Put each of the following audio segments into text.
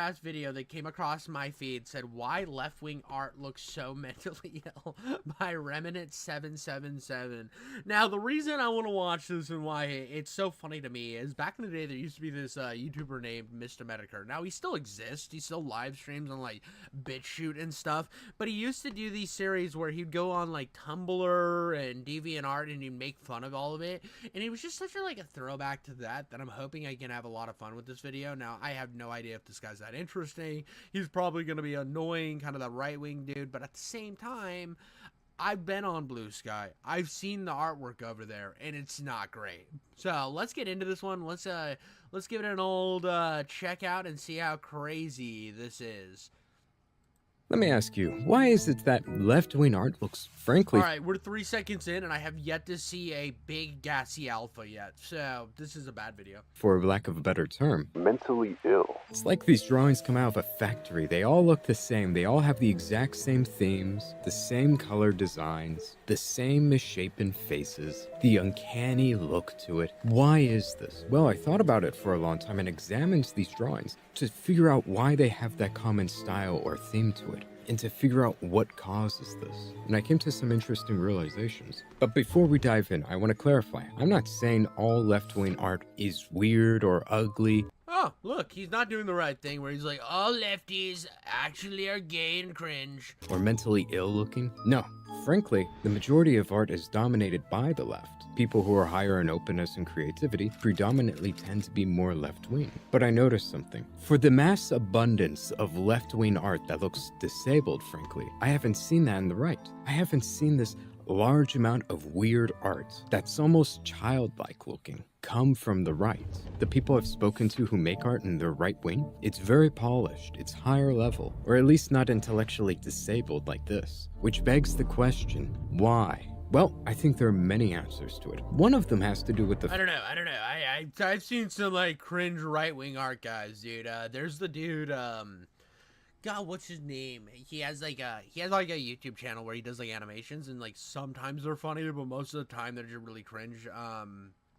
last video that came across my feed said why left-wing art looks so mentally ill by Remnant777. Now the reason I want to watch this and why it's so funny to me is back in the day there used to be this YouTuber named Mr. Medicare. Now he still exists, he still live streams on like BitChute and stuff, but he used to do these series where he'd go on like Tumblr and DeviantArt and he'd make fun of all of it, and it was just such a throwback to that I'm hoping I can have a lot of fun with this video. Now I have no idea if this guy's that interesting. He's probably going to be annoying, kind of that right-wing dude, but at the same time, I've been on Blue Sky. I've seen the artwork over there, and it's not great. So let's get into this one. Let's give it an old check out and see how crazy this is. Let me ask you, why is it that left-wing art looks frankly... Alright, we're 3 seconds in, and I have yet to see a big gassy alpha yet, so this is a bad video. For lack of a better term, mentally ill. It's like these drawings come out of a factory. They all look the same. They all have the exact same themes, the same color designs, the same misshapen faces, the uncanny look to it. Why is this? Well, I thought about it for a long time and examined these drawings to figure out why they have that common style or theme to it, and to figure out what causes this. And I came to some interesting realizations. But before we dive in, I want to clarify. I'm not saying all left-wing art is weird or ugly. Oh, look, he's not doing the right thing where he's like, all lefties actually are gay and cringe. Or mentally ill looking. No, frankly, the majority of art is dominated by the left. People who are higher in openness and creativity predominantly tend to be more left-wing. But I noticed something. For the mass abundance of left-wing art that looks disabled, frankly, I haven't seen that in the right. I haven't seen this large amount of weird art that's almost childlike looking come from the right. The people I've spoken to who make art in their right wing, it's very polished, it's higher level, or at least not intellectually disabled like this. Which begs the question, why? Well, I think there are many answers to it. One of them has to do with the... I don't know. I've seen some like cringe right-wing art guys, dude. There's the dude, God, what's his name? He has like a YouTube channel where he does like animations, and like sometimes they're funny, but most of the time they're just really cringe.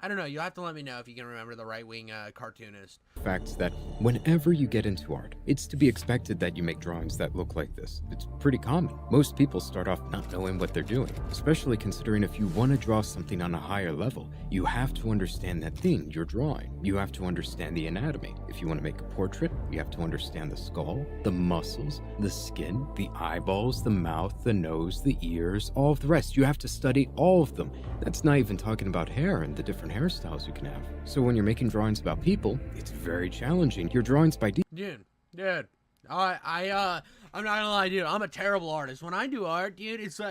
I don't know. You'll have to let me know if you can remember the right-wing cartoonist. Fact that whenever you get into art, it's to be expected that you make drawings that look like this. It's pretty common. Most people start off not knowing what they're doing, especially considering if you want to draw something on a higher level, you have to understand that thing you're drawing. You have to understand the anatomy. If you want to make a portrait, you have to understand the skull, the muscles, the skin, the eyeballs, the mouth, the nose, the ears, all of the rest. You have to study all of them. That's not even talking about hair and the different hairstyles you can have. So when you're making drawings about people, it's very challenging. Your drawings by dude, I'm not gonna lie, dude, I'm a terrible artist. When I do art, dude, it's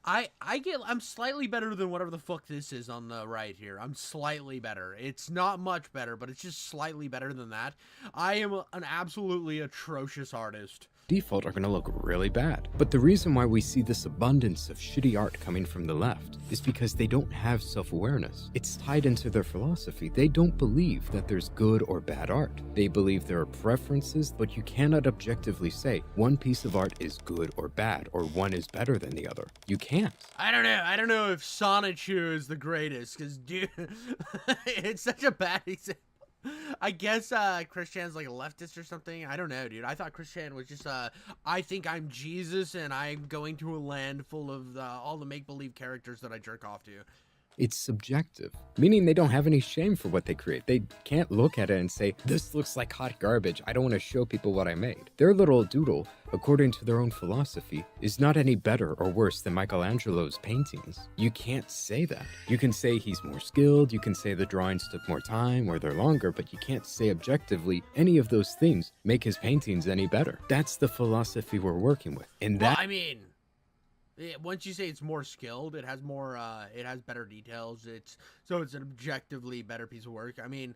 I'm slightly better than whatever the fuck this is on the right here. I'm slightly better. It's not much better, but it's just slightly better than that. I am an absolutely atrocious artist. Default are going to look really bad. But the reason why we see this abundance of shitty art coming from the left is because they don't have self-awareness. It's tied into their philosophy. They don't believe that there's good or bad art. They believe there are preferences, but you cannot objectively say one piece of art is good or bad, or one is better than the other. You can't. I don't know if Sonichu is the greatest, because, dude, it's such a bad example. I guess Christian's like a leftist or something. I don't know, dude. I thought Christian was just I think I'm Jesus and I'm going to a land full of all the make-believe characters that I jerk off to. It's subjective, meaning they don't have any shame for what they create. They can't look at it and say, this looks like hot garbage, I don't want to show people what I made. Their little doodle, according to their own philosophy, is not any better or worse than Michelangelo's paintings. You can't say that. You can say he's more skilled, you can say the drawings took more time or they're longer, but you can't say objectively any of those things make his paintings any better. That's the philosophy we're working with. And that... Well, I mean... once you say it's more skilled, it has more, it has better details. It's an objectively better piece of work. I mean,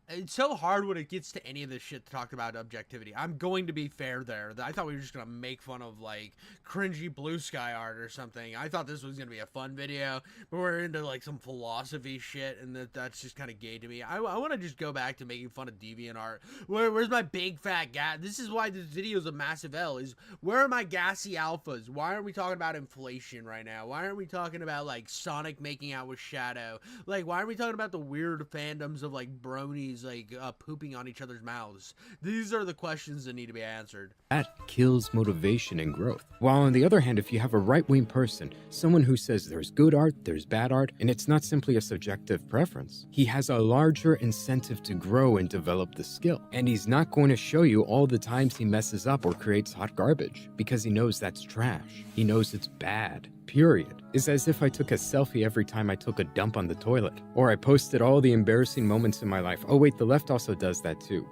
it's so hard when it gets to any of this shit to talk about objectivity. I'm going to be fair there. I thought we were just going to make fun of, like, cringy Blue Sky art or something. I thought this was going to be a fun video, but we're into, like, some philosophy shit, and that's just kind of gay to me. I want to just go back to making fun of DeviantArt. Where's my big fat gas? This is why this video is a massive L, is where are my gassy alphas? Why aren't we talking about inflation right now? Why aren't we talking about, like, Sonic making out with Shadow? Like, why aren't we talking about the weird fandoms of, like, brony ponies like pooping on each other's mouths? These are the questions that need to be answered. That kills motivation and growth. While on the other hand, if you have a right-wing person, someone who says there's good art, there's bad art, and it's not simply a subjective preference, he has a larger incentive to grow and develop the skill. And he's not going to show you all the times he messes up or creates hot garbage, because he knows that's trash. He knows it's bad. Period. It's as if I took a selfie every time I took a dump on the toilet. Or I posted all the embarrassing moments in my life. Oh wait, the left also does that too.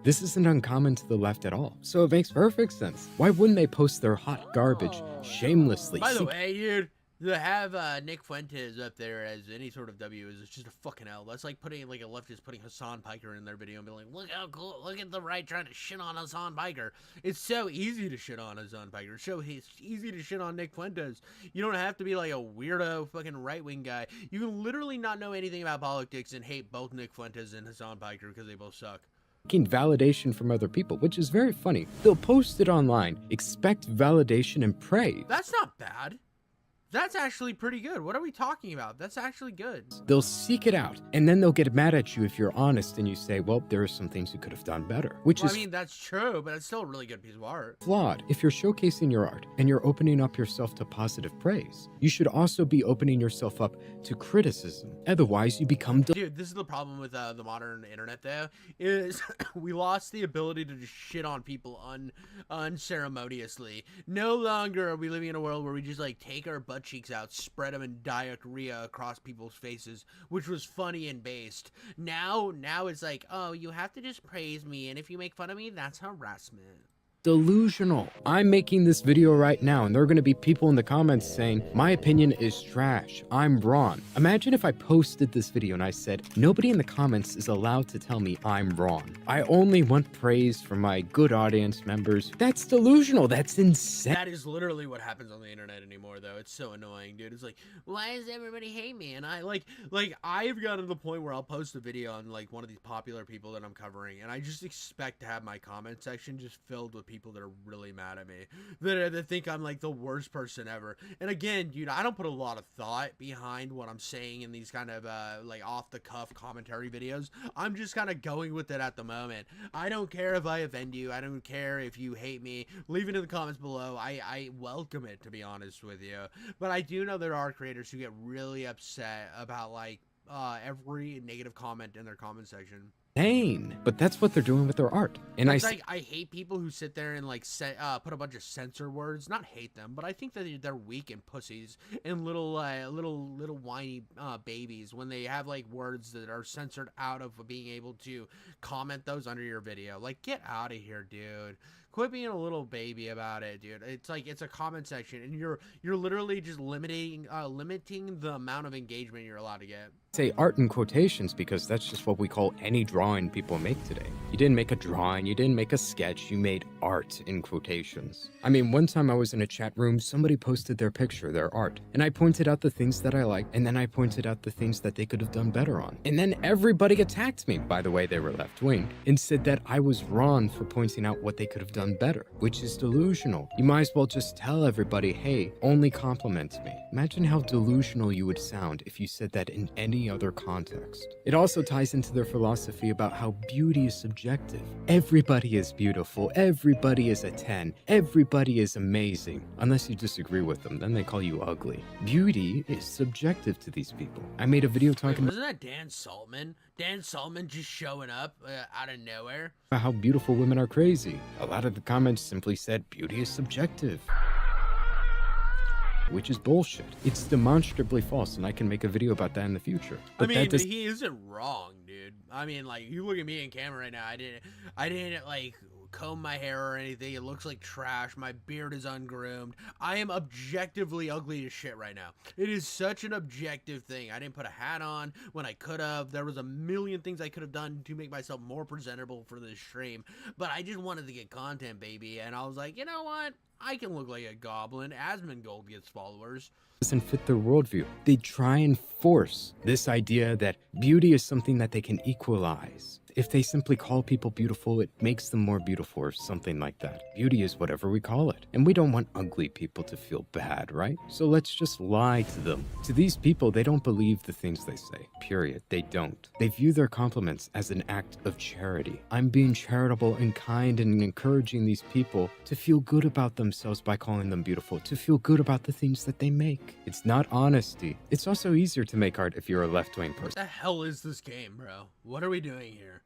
This isn't uncommon to the left at all, so it makes perfect sense. Why wouldn't they post their hot garbage shamelessly? By the way, dude, to have Nick Fuentes up there as any sort of W is just a fucking L. That's like putting like a leftist putting Hassan Piker in their video and be like, look how cool, look at the right trying to shit on Hassan Piker. It's so easy to shit on Hassan Piker. It's so easy to shit on Nick Fuentes. You don't have to be like a weirdo fucking right-wing guy. You can literally not know anything about politics and hate both Nick Fuentes and Hassan Piker because they both suck. Seeking validation from other people, which is very funny. They'll post it online, expect validation, and pray. That's not bad. That's actually pretty good. What are we talking about? That's actually good. They'll seek it out, and then they'll get mad at you if you're honest and you say, well, there are some things you could have done better. Which is, I mean, that's true, but it's still a really good piece of art. Flawed. If you're showcasing your art and you're opening up yourself to positive praise, you should also be opening yourself up to criticism. Otherwise, you become Dude, this is the problem with the modern internet, though, is we lost the ability to just shit on people unceremoniously. No longer are we living in a world where we just, like, take our butt cheeks out, spread them in diarrhea across people's faces, which was funny and based. Now it's like, oh, you have to just praise me, and if you make fun of me, that's harassment. Delusional. I'm making this video right now, and there are going to be people in the comments saying, my opinion is trash. I'm wrong. Imagine if I posted this video and I said, nobody in the comments is allowed to tell me I'm wrong. I only want praise from my good audience members. That's delusional. That's insane. That is literally what happens on the internet anymore, though. It's so annoying, dude. It's like, why does everybody hate me? And I, I've gotten to the point where I'll post a video on, like, one of these popular people that I'm covering, and I just expect to have my comment section just filled with people that are really mad at me, that think I'm like the worst person ever. And again, dude, I don't put a lot of thought behind what I'm saying in these kind of like off the cuff commentary videos. I'm just kind of going with it at the moment. I don't care if I offend you. I don't care if you hate me. Leave it in the comments below. I welcome it, to be honest with you. But I do know there are creators who get really upset about like every negative comment in their comment section. Insane. But that's what they're doing with their art. And I hate people who sit there and like put a bunch of censor words. Not hate them, but I think that they're weak and pussies and little whiny babies when they have like words that are censored out of being able to comment those under your video. Like, get out of here, dude. Quit being a little baby about it, dude. It's like, it's a comment section, and you're literally just limiting the amount of engagement you're allowed to get. Say art in quotations because that's just what we call any drawing people make today. You didn't make a drawing, you didn't make a sketch, you made art in quotations. I mean, one time I was in a chat room, somebody posted their picture, their art, and I pointed out the things that I liked, and then I pointed out the things that they could have done better on. And then everybody attacked me, by the way, they were left-wing, and said that I was wrong for pointing out what they could have done better, which is delusional. You might as well just tell everybody, hey, only compliment me. Imagine how delusional you would sound if you said that in any other context. It also ties into their philosophy about how beauty is subjective. Everybody is beautiful, everybody is a 10, everybody is amazing. Unless you disagree with them, then they call you ugly. Beauty is subjective to these people. I made a video talking wasn't that Dan Saltman? Dan Saltman just showing up out of nowhere? About how beautiful women are crazy. A lot of the comments simply said beauty is subjective, which is bullshit. It's demonstrably false, and I can make a video about that in the future. But I mean, he isn't wrong, dude. I mean, like, you look at me in camera right now, I didn't like comb my hair or anything. It looks like trash. My beard is ungroomed. I am objectively ugly as shit right now. It is such an objective thing. I didn't put a hat on when I could have. There was a million things I could have done to make myself more presentable for this stream, but I just wanted to get content, baby, and I was like, you know what? I can look like a goblin. Asmongold gets followers. Doesn't fit their worldview. They try and force this idea that beauty is something that they can equalize. If they simply call people beautiful, it makes them more beautiful or something like that. Beauty is whatever we call it. And we don't want ugly people to feel bad, right? So let's just lie to them. To these people, they don't believe the things they say. Period. They don't. They view their compliments as an act of charity. I'm being charitable and kind and encouraging these people to feel good about themselves by calling them beautiful, to feel good about the things that they make. It's not honesty. It's also easier to make art if you're a left-wing person. What the hell is this game, bro? What are we doing here?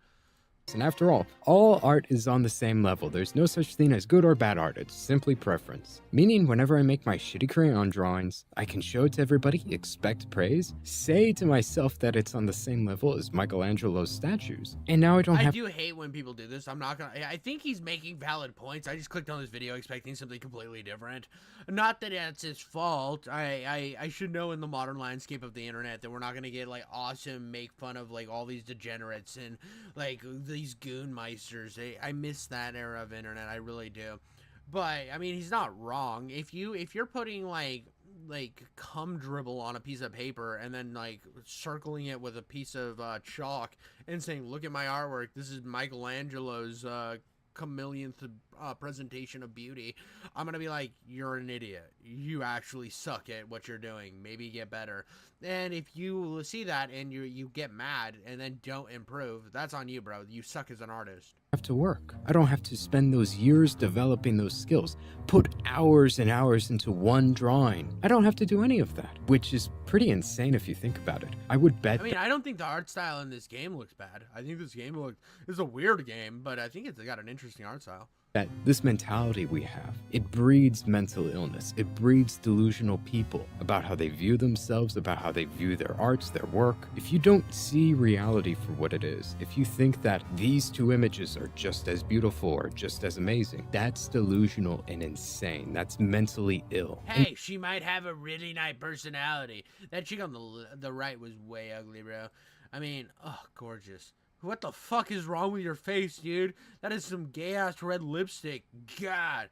And after all art is on the same level. There's no such thing as good or bad art. It's simply preference. Meaning, whenever I make my shitty crayon drawings, I can show it to everybody, expect praise, say to myself that it's on the same level as Michelangelo's statues. And now I do hate when people do this. I'm not gonna. I think he's making valid points. I just clicked on this video expecting something completely different. Not that it's his fault. I should know in the modern landscape of the internet that we're not gonna get like awesome make fun of like all these degenerates and like these goon meisters. I miss that era of internet. I really do. But I mean, he's not wrong. If you're putting like cum dribble on a piece of paper and then like circling it with a piece of chalk and saying, "Look at my artwork. This is Michelangelo's chameleonth presentation of beauty," I'm gonna be like, "You're an idiot. You actually suck at what you're doing. Maybe get better." And if you see that and you get mad and then don't improve, that's on you, bro. You suck as an artist. Have to work. I don't have to spend those years developing those skills, put hours and hours into one drawing. I don't have to do any of that, which is pretty insane if you think about it. I would bet. I mean, I don't think the art style in this game looks bad. I think this game is a weird game, but I think it's got an interesting art style. That this mentality we have, it breeds mental illness. It breeds delusional people about how they view themselves, about how they view their arts, their work. If you don't see reality for what it is, if you think that these two images are just as beautiful or just as amazing, that's delusional and insane. That's mentally ill. Hey, she might have a really nice personality. That chick on the right was way ugly, bro. I mean, oh, gorgeous. What the fuck is wrong with your face, dude? That is some gay-ass red lipstick. God.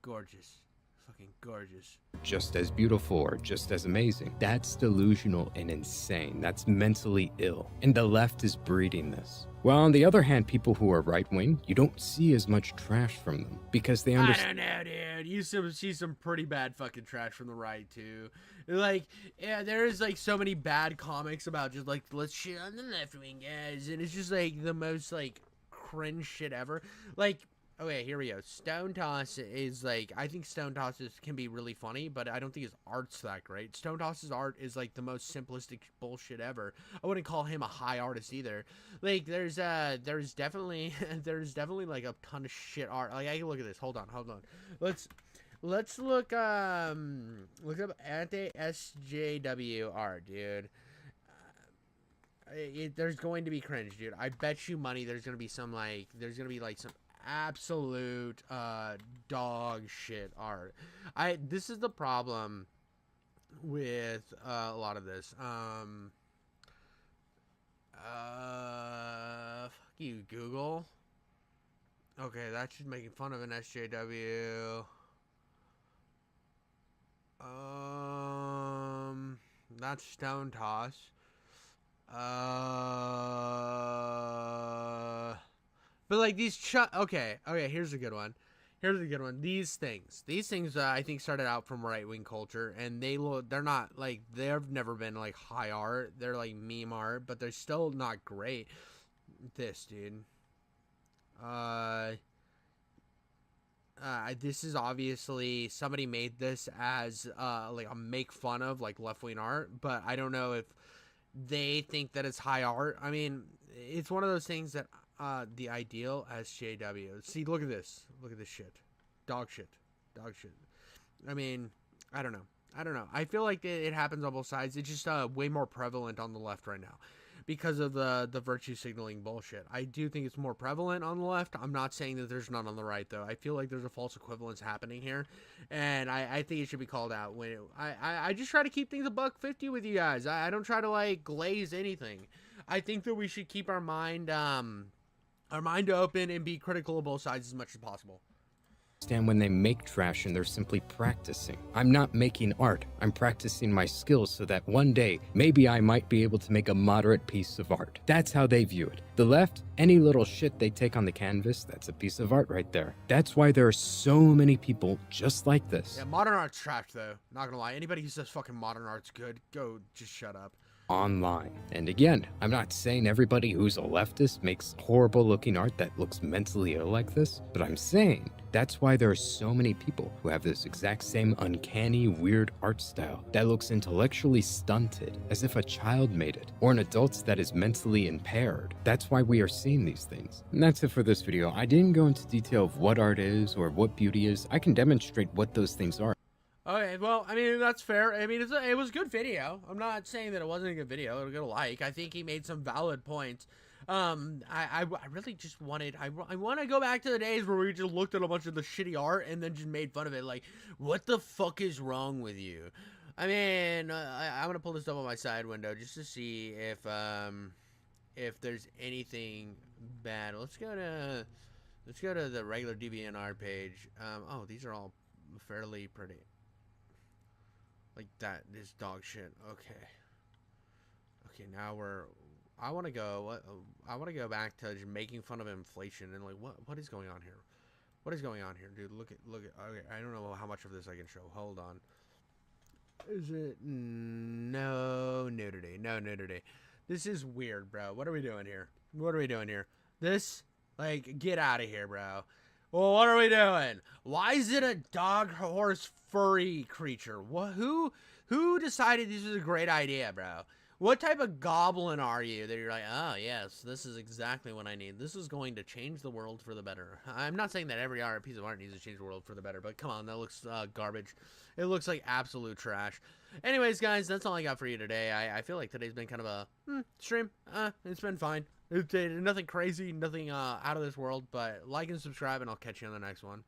Gorgeous. Fucking gorgeous. Just as beautiful or just as amazing. That's delusional and insane. That's mentally ill. And the left is breeding this. While on the other hand, people who are right-wing, you don't see as much trash from them because they understand. I don't know, dude. You see some pretty bad fucking trash from the right, too. Like, yeah, there's like so many bad comics about just like, let's shit on the left-wing guys, and it's just like the most like cringe shit ever. Like, okay, here we go. Stone Toss is like, I think Stone Toss can be really funny, but I don't think his art's that great. Stone Toss's art is like the most simplistic bullshit ever. I wouldn't call him a high artist either. Like, there's definitely like a ton of shit art. Like, I can look at this. Hold on. Let's look up anti-SJW art, dude. There's going to be cringe, dude. I bet you money there's gonna be some absolute dog shit art. This is the problem with a lot of this. Fuck you, Google. Okay, that's just making fun of an SJW. That's Stone Toss. But like these okay, here's a good one. These things I think started out from right-wing culture, and they're not like, they've never been like high art. They're like meme art, but they're still not great. This, dude. This is obviously somebody made this as like a make fun of like left-wing art, but I don't know if they think that it's high art. I mean, it's one of those things that the ideal SJW. See, look at this shit. Dog shit. I mean, I don't know. I feel like it happens on both sides. It's just way more prevalent on the left right now because of the virtue signaling bullshit. I do think it's more prevalent on the left. I'm not saying that there's none on the right, though. I feel like there's a false equivalence happening here, and I think it should be called out. I just try to keep things $1.50 with you guys. I don't try to like glaze anything. I think that we should keep our mind open and be critical of both sides as much as possible. Understand when they make trash and they're simply practicing. I'm not making art. I'm practicing my skills so that one day, maybe I might be able to make a moderate piece of art. That's how they view it. The left, any little shit they take on the canvas, that's a piece of art right there. That's why there are so many people just like this. Yeah, modern art's trash, though. Not gonna lie. Anybody who says fucking modern art's good, go just shut up. Online. And again, I'm not saying everybody who's a leftist makes horrible looking art that looks mentally ill like this, but I'm saying that's why there are so many people who have this exact same uncanny, weird art style that looks intellectually stunted, as if a child made it, or an adult that is mentally impaired. That's why we are seeing these things. And that's it for this video. I didn't go into detail of what art is or what beauty is. I can demonstrate what those things are. Okay, well, I mean, that's fair. I mean, it was a good video. I'm not saying that it wasn't a good video. It was a good like. I think he made some valid points. I really just wanted, I want to go back to the days where we just looked at a bunch of the shitty art and then just made fun of it. Like, what the fuck is wrong with you? I mean, I'm going to pull this up on my side window just to see if there's anything bad. Let's go to the regular DeviantArt page. Oh, these are all fairly pretty. Like that, this dog shit. Okay, now I want to go back to just making fun of inflation and like what is going on here? What is going on here, dude? Look at. Okay, I don't know how much of this I can show. Hold on. Is it no nudity? No nudity. This is weird, bro. What are we doing here? What are we doing here? This, like, get out of here, bro. Well, what are we doing? Why is it a dog, horse, furry creature? What? Who decided this was a great idea, bro? What type of goblin are you that you're like, oh, yes, this is exactly what I need. This is going to change the world for the better. I'm not saying that every piece of art needs to change the world for the better, but come on, that looks garbage. It looks like absolute trash. Anyways, guys, that's all I got for you today. I feel like today's been kind of a stream. It's been fine. Nothing crazy, nothing out of this world, but like and subscribe, and I'll catch you on the next one.